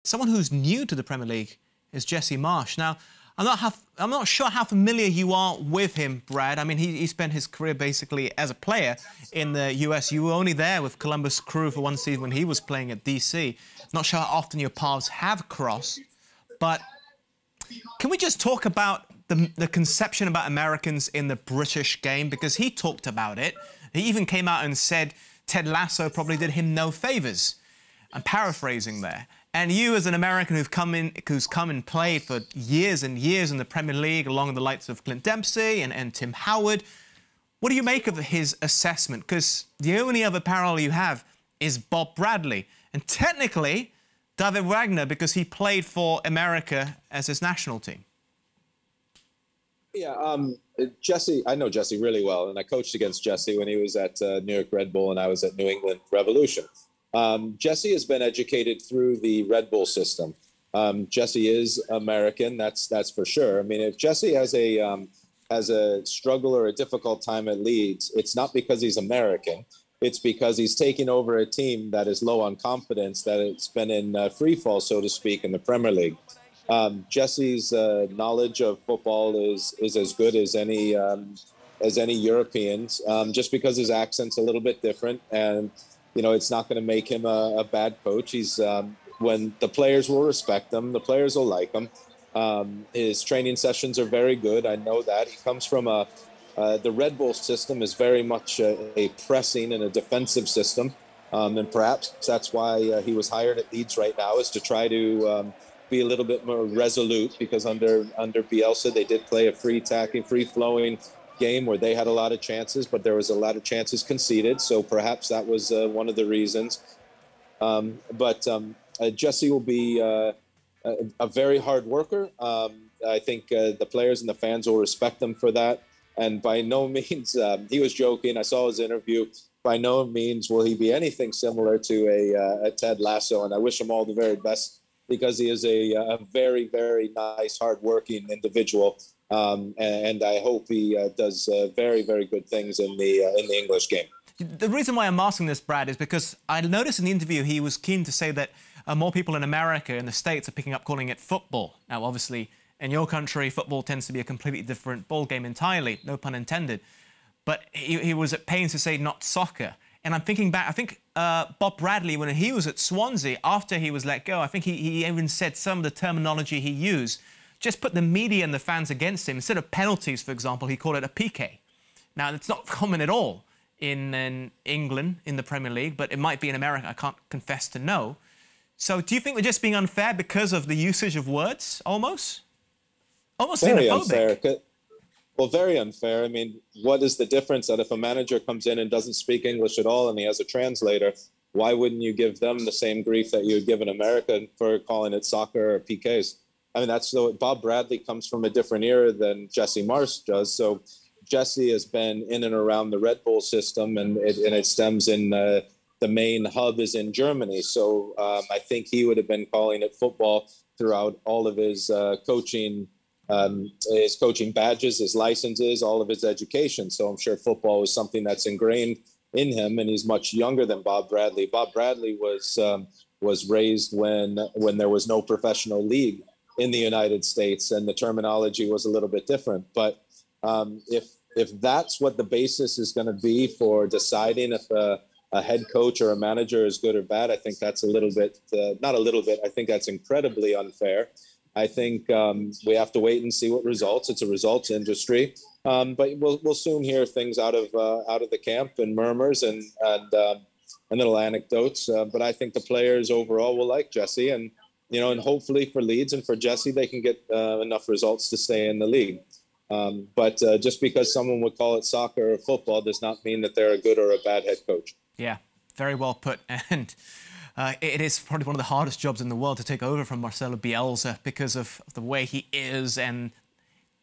Someone who's new to the Premier League is Jesse Marsch. Now, I'm not sure how familiar you are with him, Brad. I mean, he spent his career basically as a player in the US. You were only there with Columbus Crew for one season when he was playing at DC. Not sure how often your paths have crossed, but can we just talk about the conception about Americans in the British game? Because he talked about it. He even came out and said Ted Lasso probably did him no favours. I'm paraphrasing there. And you, as an American who's come and played for years and years in the Premier League, along with the likes of Clint Dempsey and Tim Howard, what do you make of his assessment? Because the only other parallel you have is Bob Bradley. And technically, David Wagner, because he played for America as his national team. Yeah, Jesse, I know Jesse really well, and I coached against Jesse when he was at New York Red Bull and I was at New England Revolution. Jesse has been educated through the Red Bull system. Jesse is American, that's for sure. I mean, if Jesse has a struggle or a difficult time at Leeds, it's not because he's American. It's because he's taking over a team that is low on confidence, that it's been in free fall, so to speak, in the Premier League. Jesse's knowledge of football is as good as any Europeans, just because his accent's a little bit different, and you know, it's not going to make him a bad coach. He's when the players will respect him, the players will like him. His training sessions are very good. I know that. He comes from the Red Bull system is very much a pressing and a defensive system, and perhaps that's why he was hired at Leeds right now, is to try to be a little bit more resolute, because under Bielsa they did play a free-attacking, free-flowing game where they had a lot of chances, but there was a lot of chances conceded. So perhaps that was one of the reasons. But Jesse will be a very hard worker. I think the players and the fans will respect him for that. And by no means, he was joking. I saw his interview. By no means will he be anything similar to a Ted Lasso. And I wish him all the very best, because he is a very, very nice, hardworking individual. And I hope he does very, very good things in the English game. The reason why I'm asking this, Brad, is because I noticed in the interview he was keen to say that more people in America, in the States, are picking up calling it football. Now, obviously, in your country, football tends to be a completely different ball game entirely, no pun intended. But he was at pains to say not soccer. And I'm thinking back, I think Bob Bradley, when he was at Swansea, after he was let go, I think he even said some of the terminology he used just put the media and the fans against him. Instead of penalties, for example, he called it a PK. Now, it's not common at all in England, in the Premier League, but it might be in America. I can't confess to know. So do you think we're just being unfair because of the usage of words, almost? Almost very xenophobic. Unfair. Well, very unfair. I mean, what is the difference that if a manager comes in and doesn't speak English at all and he has a translator, why wouldn't you give them the same grief that you would give an American for calling it soccer or PKs? I mean, that's so. Bob Bradley comes from a different era than Jesse Marsch does. So Jesse has been in and around the Red Bull system, and it stems in the main hub is in Germany. So I think he would have been calling it football throughout all of his coaching badges, his licenses, all of his education. So I'm sure football is something that's ingrained in him, and he's much younger than Bob Bradley. Bob Bradley was raised when there was no professional league in the United States, and the terminology was a little bit different. But if that's what the basis is going to be for deciding if a head coach or a manager is good or bad, I think that's a little bit, not a little bit, I think that's incredibly unfair. I think we have to wait and see what results. It's a results industry, but we'll soon hear things out of the camp, and murmurs and little anecdotes. But I think the players overall will like Jesse, and you know, and hopefully for Leeds and for Jesse, they can get enough results to stay in the league. But just because someone would call it soccer or football does not mean that they're a good or a bad head coach. Yeah, very well put. And it is probably one of the hardest jobs in the world to take over from Marcelo Bielsa, because of the way he is and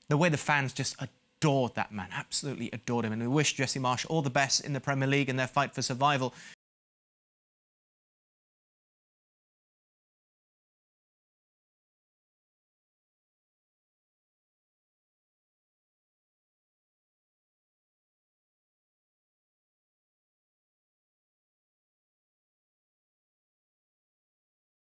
the way the fans just adored that man, absolutely adored him. And we wish Jesse Marsch all the best in the Premier League in their fight for survival.